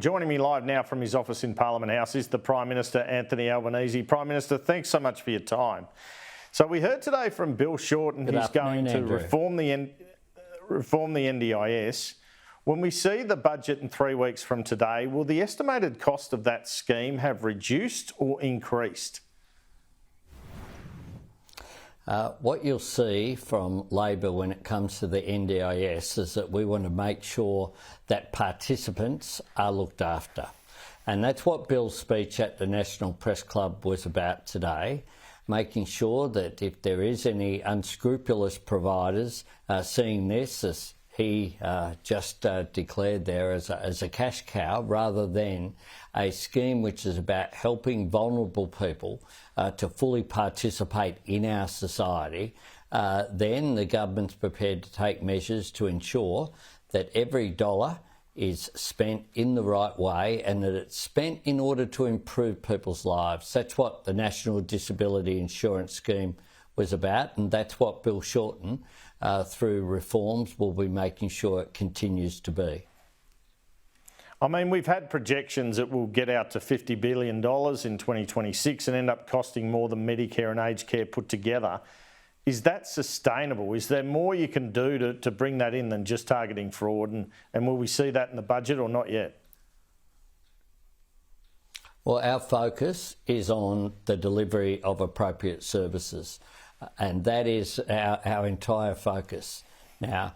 Joining me live now from his office in Parliament House is the Prime Minister Anthony Albanese. Prime Minister, thanks so much for your time. So we heard today from Bill Shorten he's going to reform the NDIS. When we see the budget in 3 weeks from today, will the estimated cost of that scheme have reduced or increased? What you'll see from Labor when it comes to the NDIS is that we want to make sure that participants are looked after. And that's what Bill's speech at the National Press Club was about today, making sure that if there is any unscrupulous providers seeing this, as he just declared there, as a cash cow, rather than a scheme which is about helping vulnerable people to fully participate in our society, then the government's prepared to take measures to ensure that every dollar is spent in the right way and that it's spent in order to improve people's lives. That's what the National Disability Insurance Scheme was about, and that's what Bill Shorten, through reforms, will be making sure it continues to be. I mean, we've had projections that will get out to $50 billion in 2026 and end up costing more than Medicare and aged care put together. Is that sustainable? Is there more you can do to bring that in than just targeting fraud? And will we see that in the budget or not yet? Well, our focus is on the delivery of appropriate services, and that is our entire focus. Now,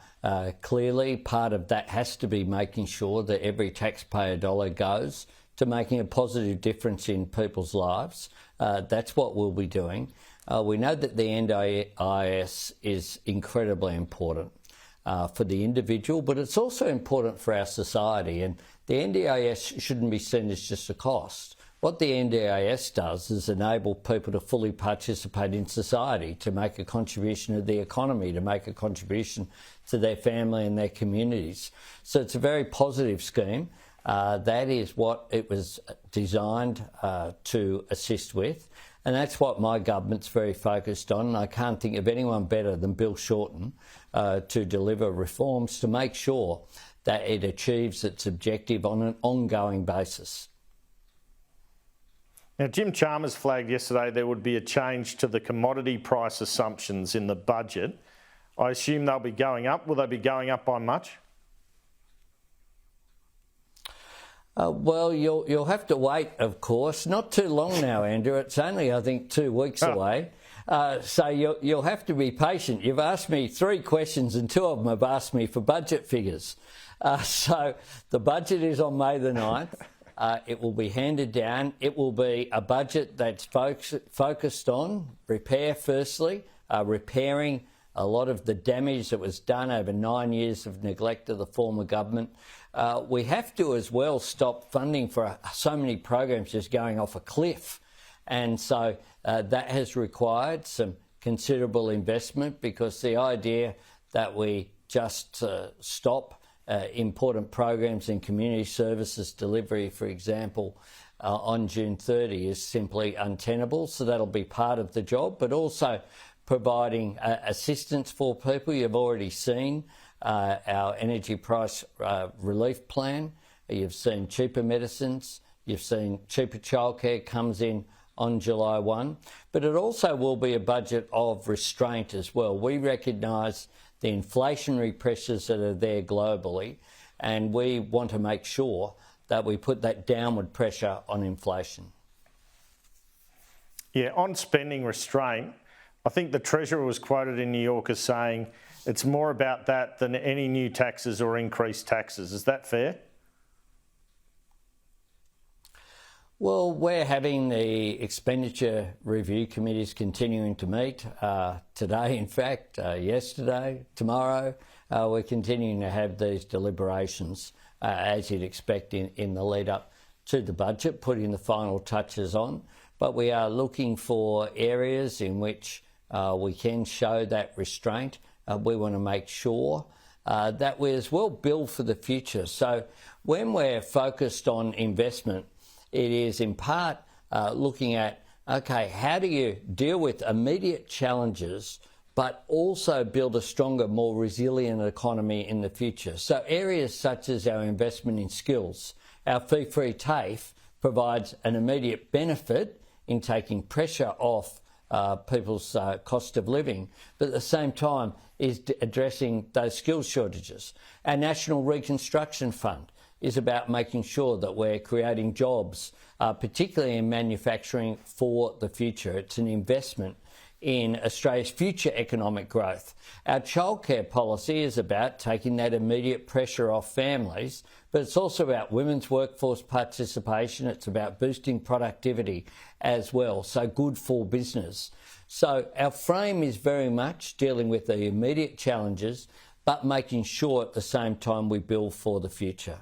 clearly, part of that has to be making sure that every taxpayer dollar goes to making a positive difference in people's lives. That's what we'll be doing. We know that the NDIS is incredibly important for the individual, but it's also important for our society. And the NDIS shouldn't be seen as just a cost. What the NDIS does is enable people to fully participate in society, to make a contribution to the economy, to make a contribution to their family and their communities. So it's a very positive scheme. That is what it was designed to assist with. And that's what my government's very focused on. And I can't think of anyone better than Bill Shorten to deliver reforms to make sure that it achieves its objective on an ongoing basis. Now, Jim Chalmers flagged yesterday there would be a change to the commodity price assumptions in the budget. I assume they'll be going up. Will they be going up by much? Well, you'll have to wait, of course. Not too long now, Andrew. It's only, I think, 2 weeks away. So you'll have to be patient. You've asked me 3 questions and 2 of them have asked me for budget figures. So the budget is on May the 9th. It will be handed down. It will be a budget that's focused on repair, firstly, repairing a lot of the damage that was done over 9 years of neglect of the former government. We have to as well stop funding for so many programs just going off a cliff. And so that has required some considerable investment, because the idea that we just stop important programs in community services delivery, for example, on June 30 is simply untenable. So that'll be part of the job, but also providing assistance for people. You've already seen our energy price relief plan. You've seen cheaper medicines. You've seen cheaper childcare comes in on July 1. But it also will be a budget of restraint as well. We recognise the inflationary pressures that are there globally, and we want to make sure that we put that downward pressure on inflation. Yeah, on spending restraint, I think the Treasurer was quoted in New York as saying it's more about that than any new taxes or increased taxes. Is that fair? Well, we're having the expenditure review committees continuing to meet today, in fact, yesterday, tomorrow. We're continuing to have these deliberations, as you'd expect in the lead up to the budget, putting the final touches on. But we are looking for areas in which we can show that restraint. We want to make sure that we as well build for the future. So when we're focused on investment, it is in part looking at, okay, how do you deal with immediate challenges but also build a stronger, more resilient economy in the future? So areas such as our investment in skills, our fee-free TAFE provides an immediate benefit in taking pressure off people's cost of living, but at the same time is addressing those skills shortages. Our National Reconstruction Fund is about making sure that we're creating jobs, particularly in manufacturing, for the future. It's an investment in Australia's future economic growth. Our childcare policy is about taking that immediate pressure off families, but it's also about women's workforce participation. It's about boosting productivity as well, so good for business. So our frame is very much dealing with the immediate challenges, but making sure at the same time we build for the future.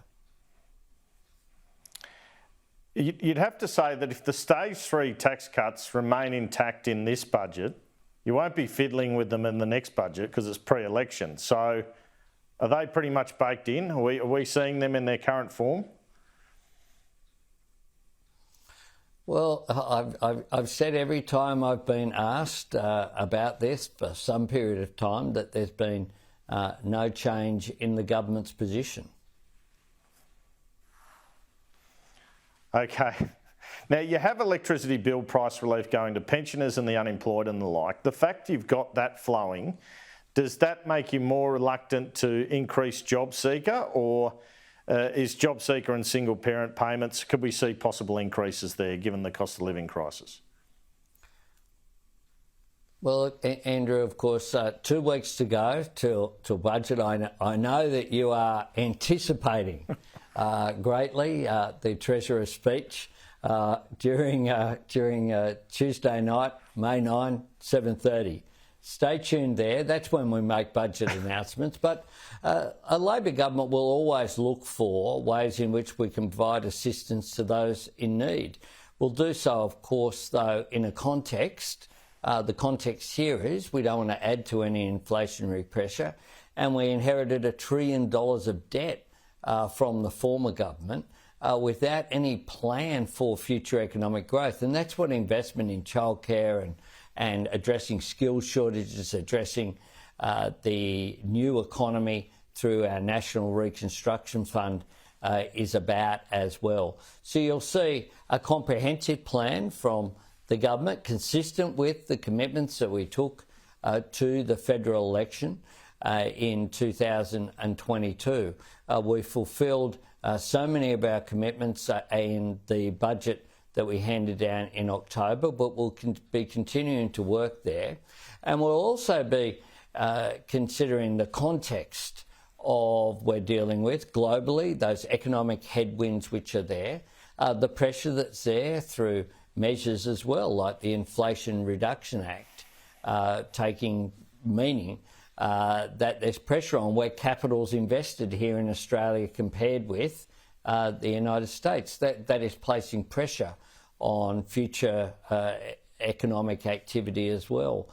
You'd have to say that if the stage 3 tax cuts remain intact in this budget, you won't be fiddling with them in the next budget because it's pre-election. So are they pretty much baked in? Are we seeing them in their current form? Well, I've said every time I've been asked about this for some period of time that there's been no change in the government's position. Okay. Now, you have electricity bill price relief going to pensioners and the unemployed and the like. The fact you've got that flowing, does that make you more reluctant to increase JobSeeker, or is JobSeeker and single parent payments, could we see possible increases there given the cost of living crisis? Well, Andrew, of course, 2 weeks to go till budget. I know that you are anticipating greatly the Treasurer's speech during Tuesday night, May 9, 7:30. Stay tuned there. That's when we make budget announcements. But a Labor government will always look for ways in which we can provide assistance to those in need. We'll do so, of course, though, in a context. The context here is we don't want to add to any inflationary pressure, and we inherited $1 trillion of debt from the former government without any plan for future economic growth. And that's what investment in childcare and addressing skills shortages, addressing the new economy through our National Reconstruction Fund is about as well. So you'll see a comprehensive plan from the government consistent with the commitments that we took to the federal election in 2022. We fulfilled so many of our commitments in the budget that we handed down in October, but we'll be continuing to work there. And we'll also be considering the context of we're dealing with globally, those economic headwinds which are there, the pressure that's there through measures as well, like the Inflation Reduction Act, taking meaning that there's pressure on where capital's invested here in Australia compared with the United States. That is placing pressure on future economic activity as well.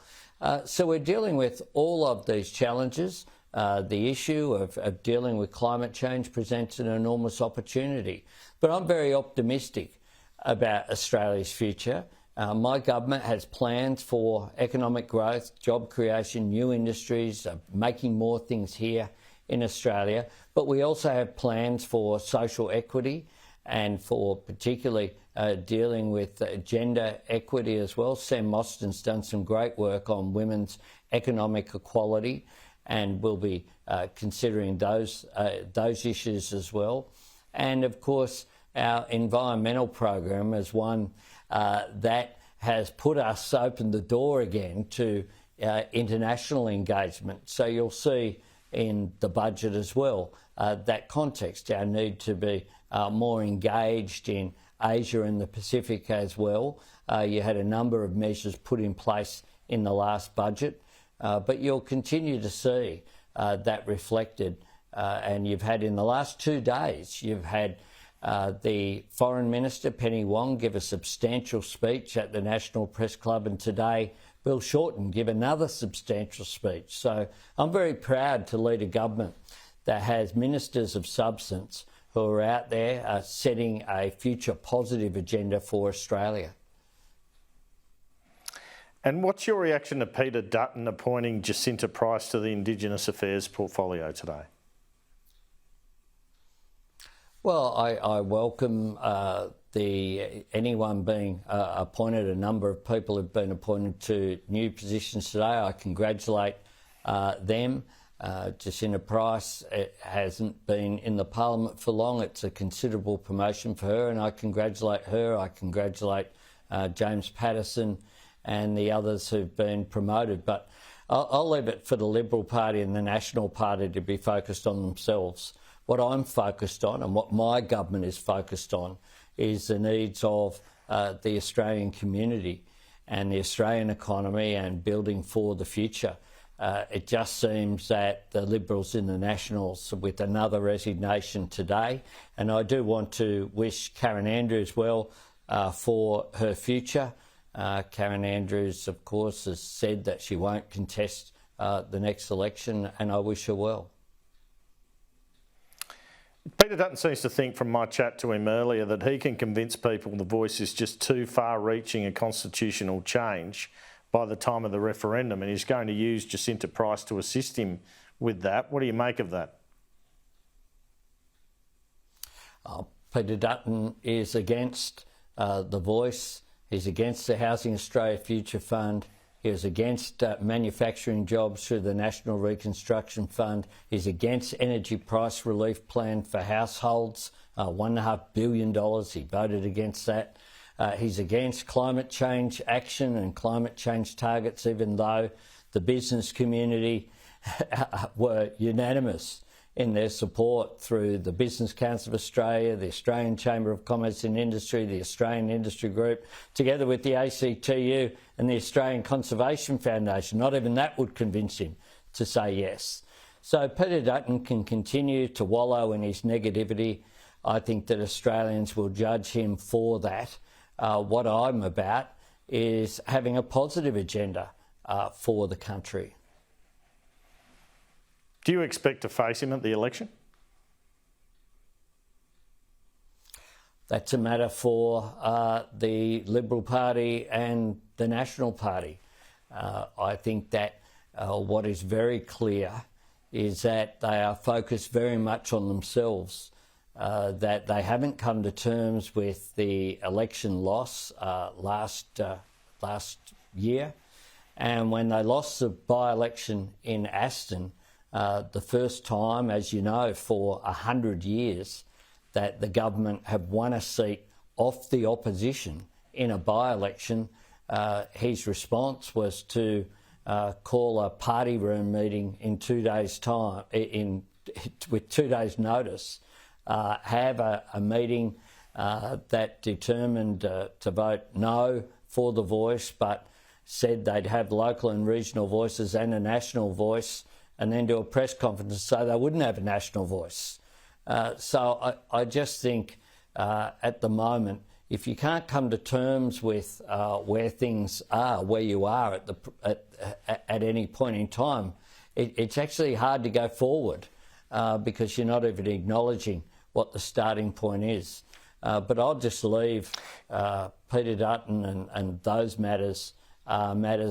So we're dealing with all of these challenges. The issue of dealing with climate change presents an enormous opportunity. But I'm very optimistic about Australia's future. My government has plans for economic growth, job creation, new industries, making more things here in Australia. But we also have plans for social equity and for particularly dealing with gender equity as well. Sam Mostyn's done some great work on women's economic equality, and we'll be considering those issues as well. And of course, our environmental program is one that has opened the door again to international engagement. So you'll see in the budget as well that context, our need to be more engaged in Asia and the Pacific as well. You had a number of measures put in place in the last budget, but you'll continue to see that reflected. And you've had in the last 2 days, you've had the Foreign Minister, Penny Wong, give a substantial speech at the National Press Club, and today Bill Shorten give another substantial speech. So I'm very proud to lead a government that has ministers of substance who are out there setting a future positive agenda for Australia. And what's your reaction to Peter Dutton appointing Jacinta Price to the Indigenous Affairs portfolio today? Well, I welcome anyone being appointed. A number of people have been appointed to new positions today. I congratulate them. Jacinta Price hasn't been in the Parliament for long. It's a considerable promotion for her, and I congratulate her. I congratulate James Patterson and the others who've been promoted. But I'll leave it for the Liberal Party and the National Party to be focused on themselves. What I'm focused on and what my government is focused on is the needs of the Australian community and the Australian economy and building for the future. It just seems that the Liberals and the Nationals with another resignation today, and I do want to wish Karen Andrews well for her future. Karen Andrews, of course, has said that she won't contest the next election, and I wish her well. Peter Dutton seems to think from my chat to him earlier that he can convince people the Voice is just too far-reaching a constitutional change by the time of the referendum, and he's going to use Jacinta Price to assist him with that. What do you make of that? Peter Dutton is against the Voice. He's against the Housing Australia Future Fund. He was against manufacturing jobs through the National Reconstruction Fund. He's against energy price relief plan for households, $1.5 billion. He voted against that. He's against climate change action and climate change targets, even though the business community were unanimous in their support through the Business Council of Australia, the Australian Chamber of Commerce and Industry, the Australian Industry Group, together with the ACTU and the Australian Conservation Foundation. Not even that would convince him to say yes. So Peter Dutton can continue to wallow in his negativity. I think that Australians will judge him for that. What I'm about is having a positive agenda for the country. Do you expect to face him at the election? That's a matter for the Liberal Party and the National Party. I think that what is very clear is that they are focused very much on themselves, that they haven't come to terms with the election loss last year. And when they lost the by-election in Aston, the first time, as you know, for 100 years that the government have won a seat off the opposition in a by-election, his response was to call a party room meeting in 2 days' time, with 2 days' notice, have a meeting that determined to vote no for the Voice, but said they'd have local and regional voices and a national voice, and then do a press conference and say they wouldn't have a national voice. So I just think at the moment, if you can't come to terms with where things are, where you are at any point in time, it's actually hard to go forward because you're not even acknowledging what the starting point is. But I'll just leave Peter Dutton and those matters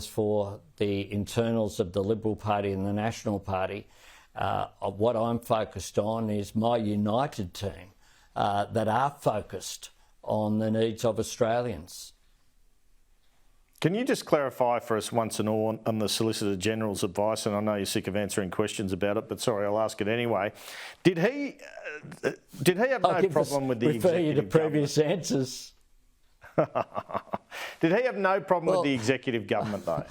for the internals of the Liberal Party and the National Party. What I'm focused on is my united team that are focused on the needs of Australians. Can you just clarify for us once and all on the Solicitor General's advice? And I know you're sick of answering questions about it, but sorry, I'll ask it anyway. Did he have no problem with the executive government? Refer you to previous answers. Did he have no problem with the executive government, though?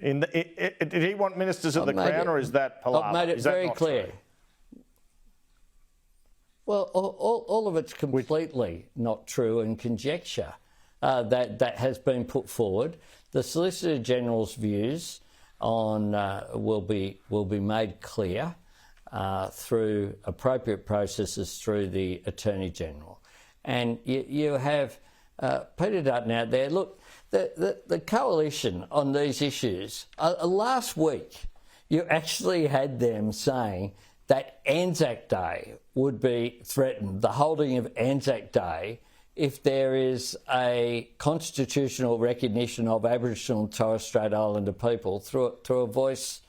Did he want ministers of the Crown, or is that palaver? I've made it very clear. Well, all of it's completely not true and conjecture that has been put forward. The Solicitor General's views on will be made clear through appropriate processes through the Attorney General, and you have Peter Dutton out there. Look, the coalition on these issues last week, you actually had them saying that Anzac Day would be threatened, the holding of Anzac Day, if there is a constitutional recognition of Aboriginal and Torres Strait Islander people through a voice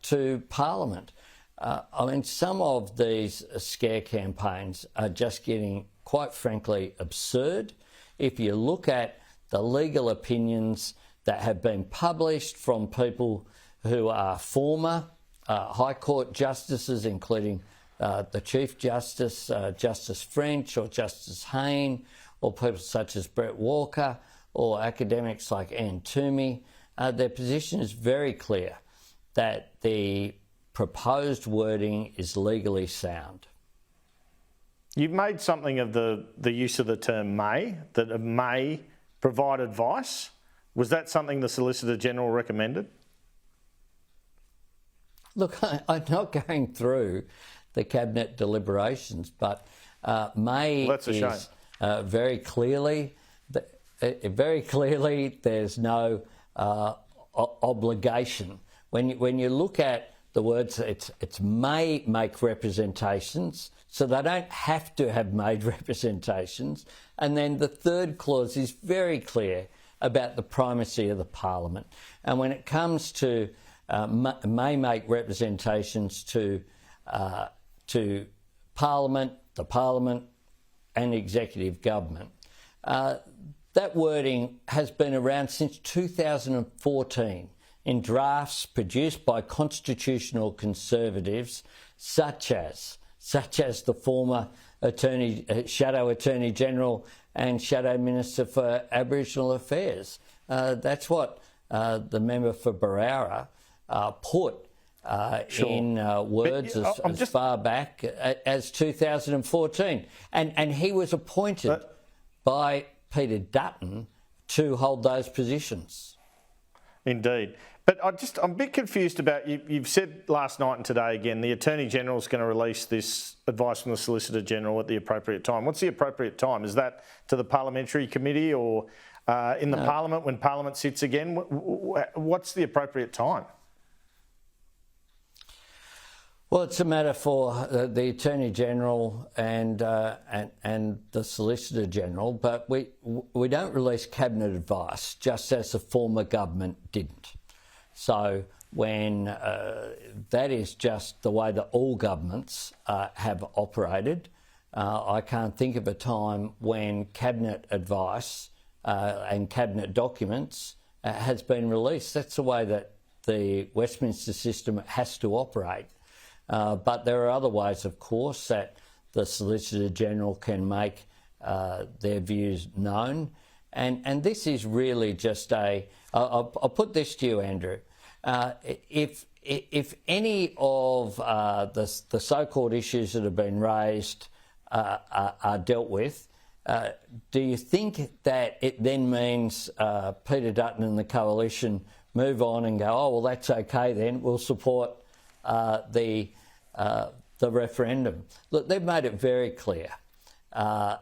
to Parliament. I mean, some of these scare campaigns are just getting, quite frankly, absurd. If you look at the legal opinions that have been published from people who are former High Court justices, including the Chief Justice, Justice French or Justice Hayne, or people such as Brett Walker, or academics like Anne Toomey, their position is very clear that the proposed wording is legally sound. You've made something of the use of the term may, that it may provide advice. Was that something the Solicitor General recommended? Look, I'm not going through the Cabinet deliberations, but may is very clearly there's no obligation. When you look at the words, it's may make representations, so they don't have to have made representations. And then the third clause is very clear about the primacy of the Parliament. And when it comes to may make representations to Parliament, the Parliament and executive government, that wording has been around since 2014 in drafts produced by constitutional conservatives such as the former Shadow Attorney General and Shadow Minister for Aboriginal Affairs. That's what the member for Barara put in words as far back as 2014. And he was appointed by Peter Dutton to hold those positions. Indeed. But I'm a bit confused about, you've said last night and today again, the Attorney General is going to release this advice from the Solicitor General at the appropriate time. What's the appropriate time? Is that to the Parliamentary Committee or in the Parliament when Parliament sits again? What's the appropriate time? Well, it's a matter for the Attorney General and the Solicitor General, but we don't release Cabinet advice, just as the former government didn't. So when that is just the way that all governments have operated, I can't think of a time when Cabinet advice and Cabinet documents has been released. That's the way that the Westminster system has to operate. But there are other ways, of course, that the Solicitor General can make their views known. And this is really just I'll put this to you, Andrew. If any of the so-called issues that have been raised are dealt with, do you think that it then means Peter Dutton and the Coalition move on and go, oh, well, that's okay then, we'll support the referendum? Look, they've made it very clear,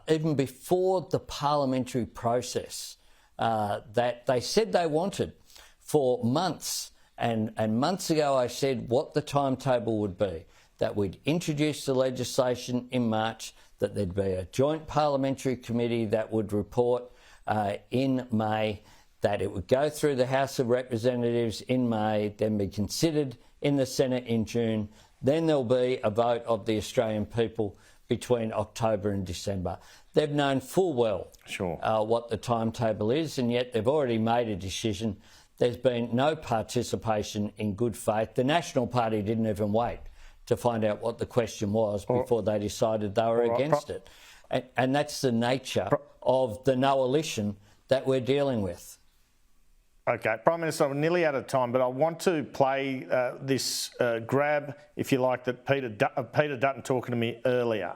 even before the parliamentary process, that they said they wanted for months. And months ago I said what the timetable would be, that we'd introduce the legislation in March, that there'd be a joint parliamentary committee that would report in May, that it would go through the House of Representatives in May, then be considered in the Senate in June, then there'll be a vote of the Australian people between October and December. They've known full well what the timetable is, and yet they've already made a decision. There's been no participation in good faith. The National Party didn't even wait to find out what the question was before they decided they were against it. And that's the nature of the no-alition that we're dealing with. Okay, Prime Minister, I'm nearly out of time, but I want to play this grab, if you like, that Peter Dutton talking to me earlier.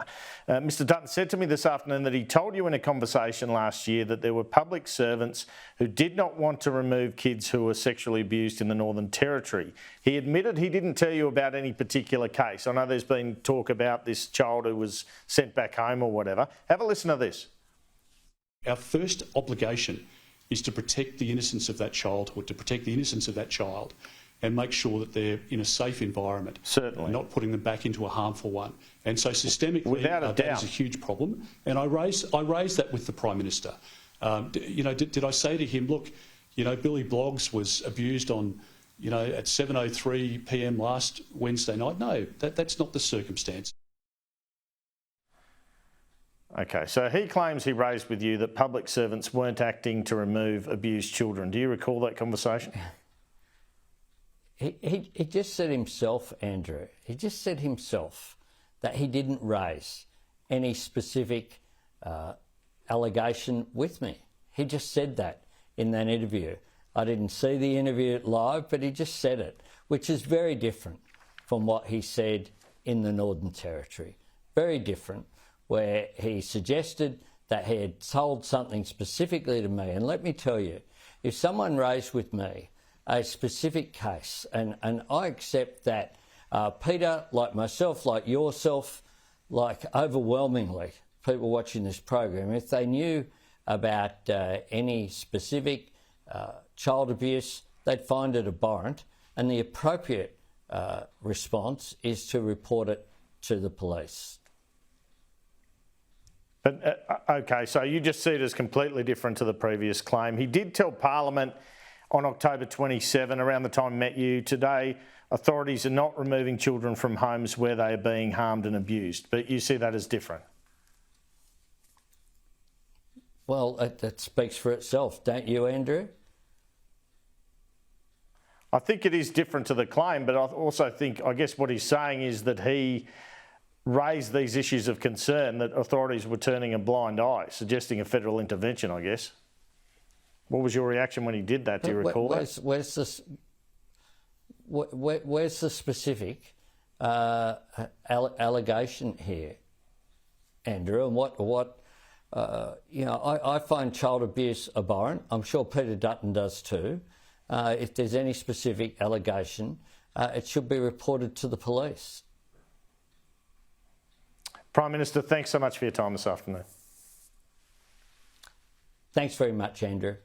Mr Dutton said to me this afternoon that he told you in a conversation last year that there were public servants who did not want to remove kids who were sexually abused in the Northern Territory. He admitted he didn't tell you about any particular case. I know there's been talk about this child who was sent back home or whatever. Have a listen to this. Our first obligation is to protect the innocence of that child, or to protect the innocence of that child and make sure that they're in a safe environment. Certainly. Not putting them back into a harmful one. And so systemically, that is a huge problem. And I raised that with the Prime Minister. Did I say to him, look, Billy Bloggs was abused on you know, at 7:03 p.m. last Wednesday night. No, that's not the circumstance. Okay, so he claims he raised with you that public servants weren't acting to remove abused children. Do you recall that conversation? He just said himself, Andrew, he just said himself that he didn't raise any specific allegation with me. He just said that in that interview. I didn't see the interview live, but he just said it, which is very different from what he said in the Northern Territory. Very different, where he suggested that he had told something specifically to me. And let me tell you, if someone raised with me a specific case, and I accept that Peter, like myself, like yourself, like overwhelmingly people watching this program, if they knew about any specific child abuse, they'd find it abhorrent, and the appropriate response is to report it to the police. But, okay, so you just see it as completely different to the previous claim. He did tell Parliament on October 27, around the time I met you today, authorities are not removing children from homes where they are being harmed and abused. But you see that as different. Well, that speaks for itself, don't you, Andrew? I think it is different to the claim, but I also think, I guess what he's saying is that he raised these issues of concern that authorities were turning a blind eye, suggesting a federal intervention, I guess. What was your reaction when he did that? Do you recall that? Where's the specific allegation here, Andrew? And what you know, I find child abuse abhorrent. I'm sure Peter Dutton does too. If there's any specific allegation, it should be reported to the police. Prime Minister, thanks so much for your time this afternoon. Thanks very much, Andrew.